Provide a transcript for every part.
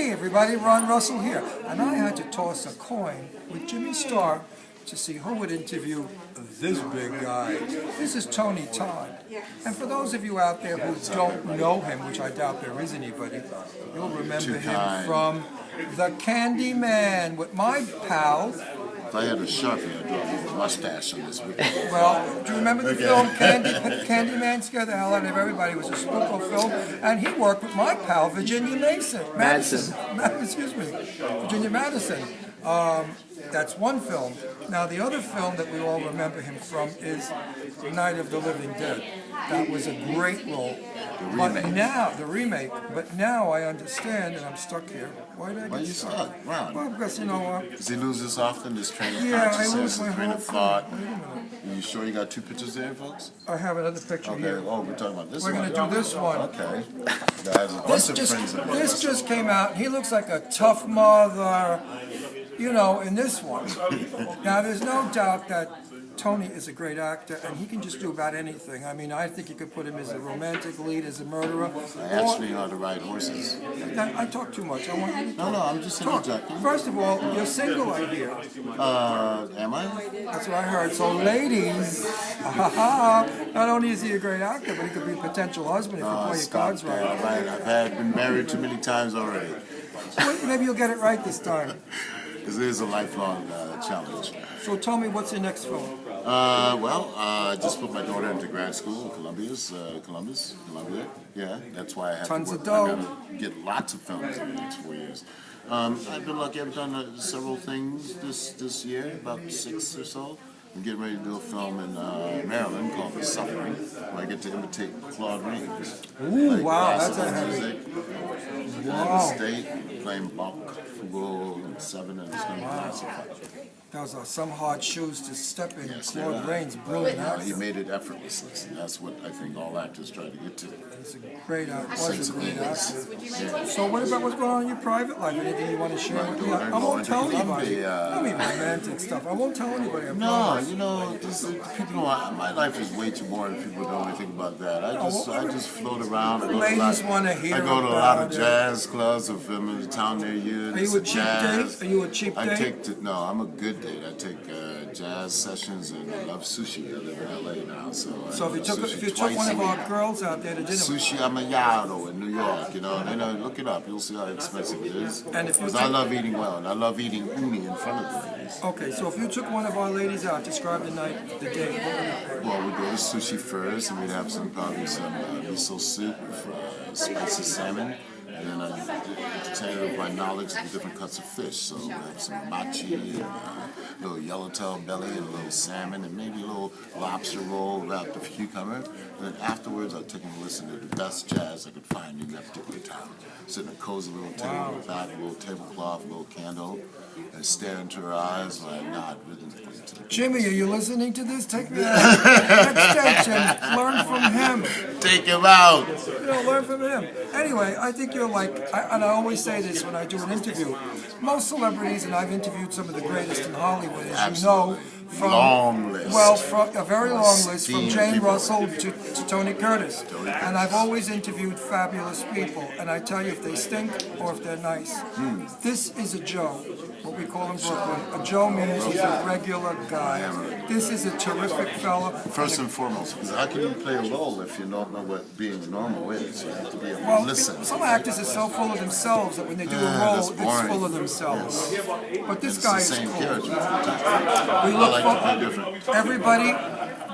Hey everybody, Ron Russell here. And I had to toss a coin with Jimmy Starr to see who would interview this big guy. This is Tony Todd. And for those of you out there who don't know him, which I doubt there is anybody, you'll remember him from the Candyman with my pal. If I had a Sharpie, I'd draw a mustache on this. Well, do you remember the film Candyman scared the hell out of everybody? It was a spooko film, and he worked with my pal Virginia Madison. Excuse me, Virginia Madison. That's one film. Now the other film that we all remember him from is Night of the Living Dead. That was a great role. The remake. But now I understand, and I'm stuck here. Why did I get stuck? Wow. Well, because you know. Does he lose this often? This train of Yeah, I consciousness, lose my train whole of thought. Wait a minute. Are you sure you got two pictures there, folks? I have another picture Okay. here. Oh, we're talking about this We're one. going to do this one. Okay. Guys, a bunch of friends of This just came out. He looks like a tough mother, you know, in this one. Now, there's no doubt that Tony is a great actor, and he can just do about anything. I mean, I think you could put him as a romantic lead, as a murderer. I actually know how to ride horses. I talk too much. I want you to talk. No, I'm just interjecting. First of all, you're single, I hear. Am I? That's what I heard. So, ladies, not only is he a great actor, but he could be a potential husband if you play your cards right. Right. I've been married too many times already. Well, maybe you'll get it right this time. Because it is a lifelong challenge. So tell me, what's your next film? I just put my daughter into grad school in Columbia. Yeah, that's why I have Tons to of work. dough. I gotta get lots of films in the next 4 years. I've been lucky. I've done several things this year, about 6 or so. I'm getting ready to do a film in Maryland called The Suffering, where I get to imitate Claude Rains. Ooh, wow, that's a heavy. Wow. State, playing Bach, Fugal, and Seven, and it's going to be lots of fun. Those are some hard shoes to step in. Yes, Claude Rains, brilliant actor. He made it effortlessly, and that's what I think all actors try to get to. He's a great actor. Was a great actor. Yeah. So what about what's going on in your private life? Anything you want to share with me? I won't tell anybody. I mean romantic stuff. I won't tell anybody. No, you know, people know my life is way too boring. People don't really think about that. I just float around. Ladies want to hear. I go to a lot of jazz clubs if I'm in a town near you. Are you a cheap date? Are you a cheap date? No, I'm a good date. I take jazz sessions and I love sushi. I live in LA now, so if you took one of our girls out there to dinner, sushi amayado in New York, you know, and look it up. You'll see how expensive it is. And because I love eating well, and I love eating uni in front of the ladies. Okay, so if you took one of our ladies out, describe the date. Well, we'd go to sushi first, and we'd have probably some miso soup with spicy salmon. And then I entertain her with my knowledge of the different cuts of fish. So we have some machi, and a little yellowtail belly, and a little salmon, and maybe a little lobster roll wrapped with cucumber. And then afterwards, I'll take them to listen to the best jazz I could find in that particular town. Sit in a cozy little table with that, a little tablecloth, a little candle, and stare into her eyes while I nod rhythmically to the Jimmy, are you listening to this? Take me next station. Learn from him. Take him out. You know, learn from him. Anyway, I think you're like, and I always say this when I do an interview. Most celebrities, and I've interviewed some of the greatest in Hollywood, as Absolutely. you know, from long list. Well, from a very long list, from Jane people. Russell to Tony Curtis. And I've always interviewed fabulous people, and I tell you if they stink or if they're nice. This is a Joe, what we call in Brooklyn. A Joe means he's a regular guy. This is a terrific fella. First and foremost, because how can you play a role if you don't know what being normal is? You have to be able to listen. Some actors are so full of themselves that when they do a role, it's full of themselves. But this guy is cool. We look for everybody.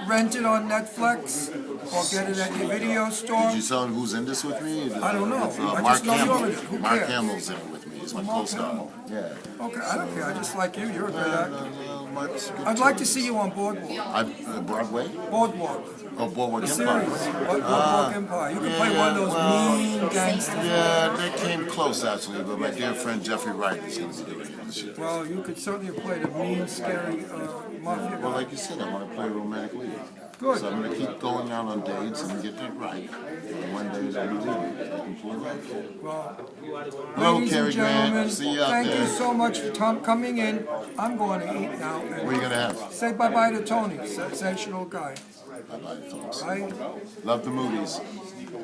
Rent it on Netflix or get it at your video store. Did you tell him who's in this with me? I don't know. I Mark just know Hamill. you're in it. Who Mark cares? Hamill's in it with me. He's my co-star. Yeah. Okay, I don't care. I just like you. You're a good actor. Mark's good I'd like too. to see you on Boardwalk. Broadway? Boardwalk. Oh, Boardwalk The Empire. series. Boardwalk Empire. You can play one of those mean gangsters. Yeah, they came close actually, but my dear friend Jeffrey Wright is going to be doing this shit. Well, you could certainly have played a mean, scary mafia Well, guy. like you said, I want to play a romantic lead. Good. So I'm going to keep going out on dates and get that right. And one day I'll be leaving. I can pull it off. Well, Hello, ladies Cary and gentlemen, Grant. See you out thank there. you so much for coming in. I'm going to eat now. What are you going to have? Say bye-bye to Tony, sensational guy. Bye-bye, folks. Right? Love the movies.